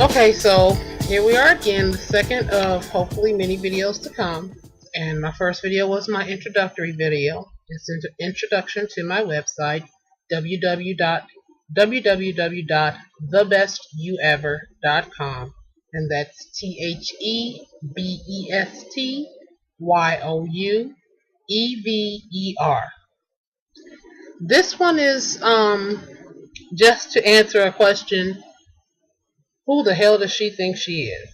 Okay, so here we are again, the second of hopefully many videos to come. And my first video was my introductory video. It's an introduction to my website, www.thebestyouever.com, and that's TheBestYouEver. This one is just to answer a question: who the hell does she think she is?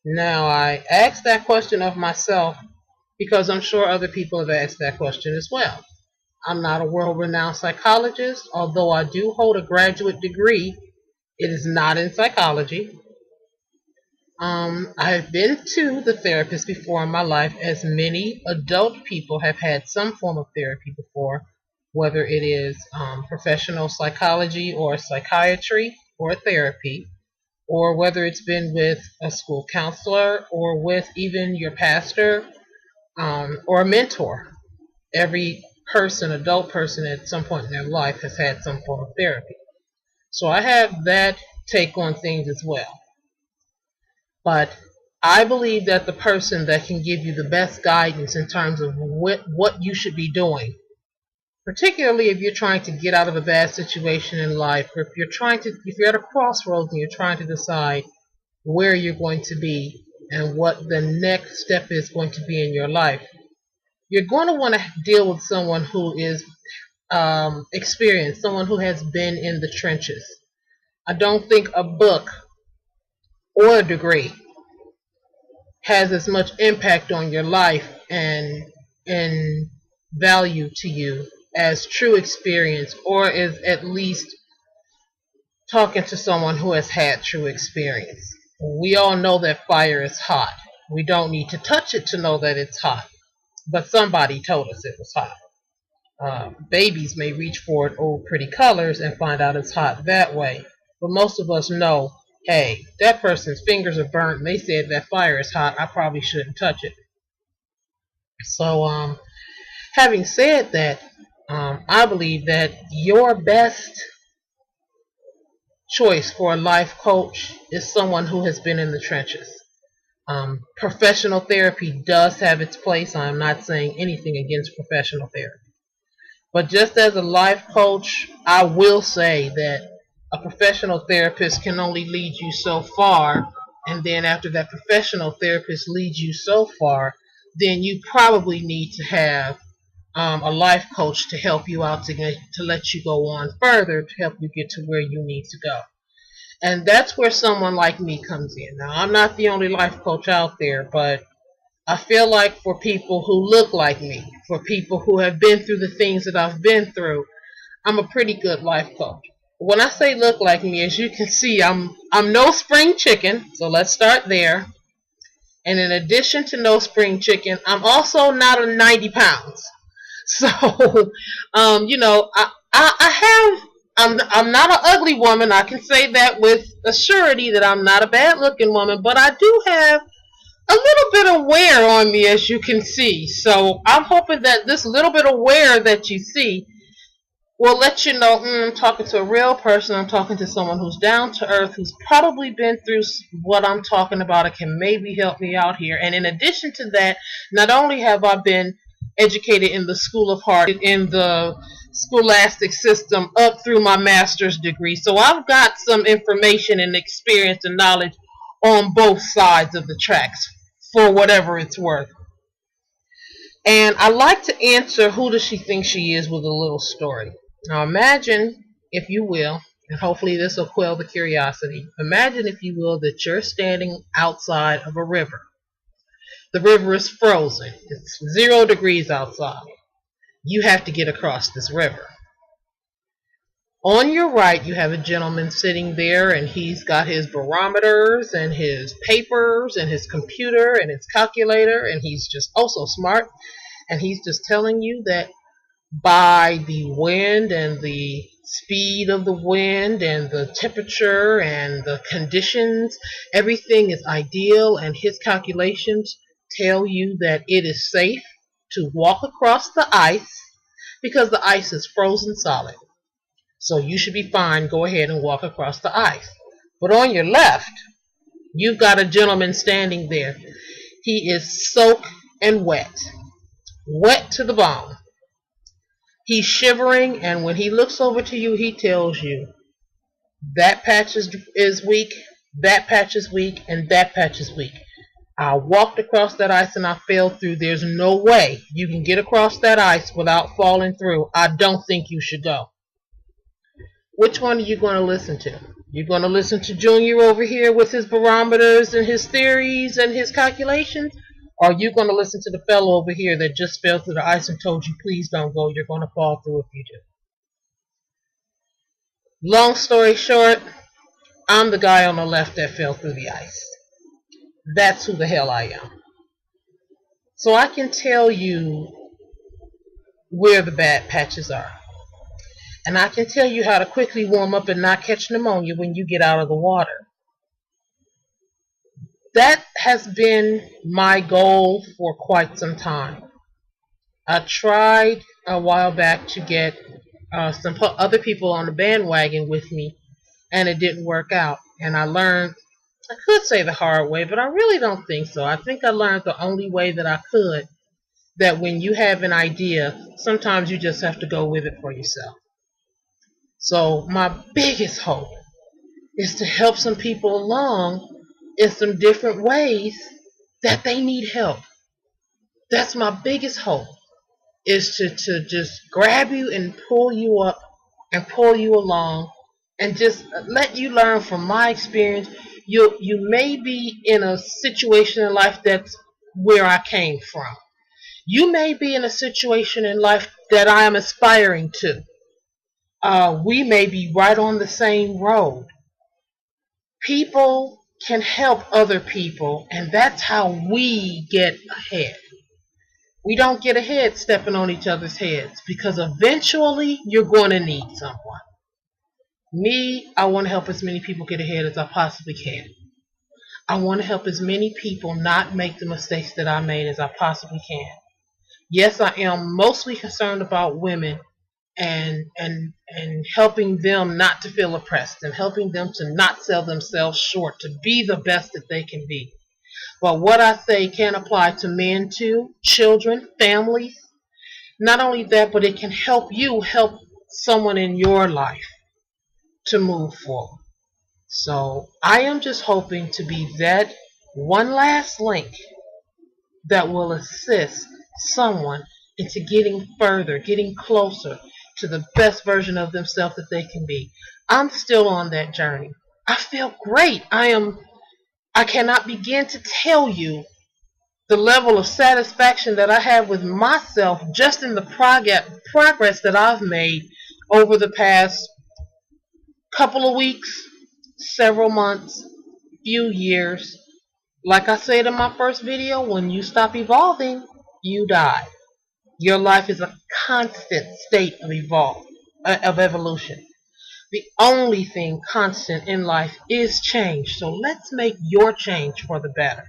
Now, I asked that question of myself because I'm sure other people have asked that question as well. I'm not a world-renowned psychologist, although I do hold a graduate degree. It is not in psychology. I've been to the therapist before in my life, as many adult people have had some form of therapy before, whether it is professional psychology or psychiatry or therapy, or whether it's been with a school counselor or with even your pastor or a mentor. Every person, adult person, at some point in their life has had some form of therapy. So I have that take on things as well. But I believe that the person that can give you the best guidance in terms of what you should be doing, particularly if you're trying to get out of a bad situation in life, or if you're at a crossroads and you're trying to decide where you're going to be and what the next step is going to be in your life, you're going to want to deal with someone who is experienced, someone who has been in the trenches. I don't think a book or a degree has as much impact on your life and value to you as true experience, or is at least talking to someone who has had true experience. We all know that fire is hot. We don't need to touch it to know that it's hot, but somebody told us it was hot. Babies may reach for it, old pretty colors, and find out it's hot that way, but most of us know, hey, that person's fingers are burnt and they said that fire is hot, I probably shouldn't touch it. So having said that, I believe that your best choice for a life coach is someone who has been in the trenches. Professional therapy does have its place. I'm not saying anything against professional therapy. But just as a life coach, I will say that a professional therapist can only lead you so far. And then after that professional therapist leads you so far, then you probably need to have a life coach to help you out, to let you go on further, to help you get to where you need to go. And that's where someone like me comes in. Now, I'm not the only life coach out there, but I feel like for people who look like me, for people who have been through the things that I've been through, I'm a pretty good life coach. When I say look like me, as you can see, I'm no spring chicken, so let's start there. And in addition to no spring chicken, I'm also not a 90 pounds. So, I'm not an ugly woman. I can say that with a surety that I'm not a bad looking woman, but I do have a little bit of wear on me, as you can see. So I'm hoping that this little bit of wear that you see will let you know, I'm talking to a real person. I'm talking to someone who's down to earth, who's probably been through what I'm talking about, and can maybe help me out here. And in addition to that, not only have I been educated in the School of Hard, in the scholastic system up through my master's degree, so I've got some information and experience and knowledge on both sides of the tracks, for whatever it's worth. And I like to answer who does she think she is with a little story. Now imagine, if you will, and hopefully this will quell the curiosity, imagine, if you will, that you're standing outside of a river. The river is frozen. It's 0 degrees outside. You have to get across this river. On your right, you have a gentleman sitting there, and he's got his barometers and his papers and his computer and his calculator, and he's just oh so smart. And he's just telling you that by the wind and the speed of the wind and the temperature and the conditions, everything is ideal, and his calculations tell you that it is safe to walk across the ice because the ice is frozen solid. So you should be fine. Go ahead and walk across the ice. But on your left, You've got a gentleman standing there. He is soaked and wet. Wet to the bone. He's shivering, and when he looks over to you, he tells you, that patch is weak, that patch is weak, and that patch is weak. I walked across that ice and I fell through. There's no way you can get across that ice without falling through. I don't think you should go. Which one are you going to listen to? You're going to listen to Junior over here with his barometers and his theories and his calculations? Or are you going to listen to the fellow over here that just fell through the ice and told you, please don't go, you're going to fall through if you do? Long story short, I'm the guy on the left that fell through the ice. That's who the hell I am. So I can tell you where the bad patches are. And I can tell you how to quickly warm up and not catch pneumonia when you get out of the water. That has been my goal for quite some time. I tried a while back to get some other people on the bandwagon with me, and it didn't work out. And I learned, I could say the hard way, but I really don't think so. I think I learned the only way that I could, that when you have an idea, sometimes you just have to go with it for yourself. So my biggest hope is to help some people along in some different ways that they need help. That's my biggest hope, is to just grab you and pull you up and pull you along and just let you learn from my experience. You may be in a situation in life that's where I came from. You may be in a situation in life that I am aspiring to. We may be right on the same road. People can help other people, and that's how we get ahead. We don't get ahead stepping on each other's heads, because eventually you're going to need someone. Me, I want to help as many people get ahead as I possibly can. I want to help as many people not make the mistakes that I made as I possibly can. Yes, I am mostly concerned about women and helping them not to feel oppressed and helping them to not sell themselves short, to be the best that they can be. But what I say can apply to men too, children, families. Not only that, but it can help you help someone in your life to move forward. So I am just hoping to be that one last link that will assist someone into getting further, getting closer to the best version of themselves that they can be. I'm still on that journey. I feel great. I cannot begin to tell you the level of satisfaction that I have with myself just in the progress that I've made over the past couple of weeks, several months, few years. Like I said in my first video, when you stop evolving, you die. Your life is a constant state of evolution. The only thing constant in life is change. So let's make your change for the better.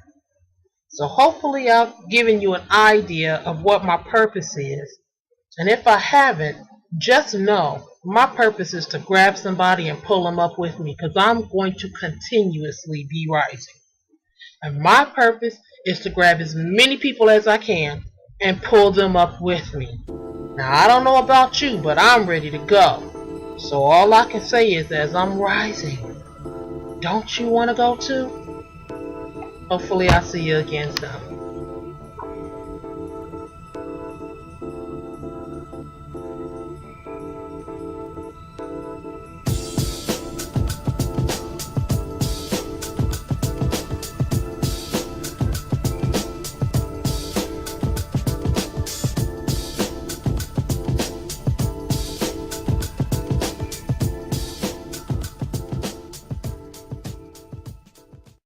So hopefully I've given you an idea of what my purpose is. And if I haven't, just know my purpose is to grab somebody and pull them up with me, because I'm going to continuously be rising. And my purpose is to grab as many people as I can and pull them up with me. Now, I don't know about you, but I'm ready to go. So all I can say is, as I'm rising, don't you want to go too? Hopefully I'll see you again soon.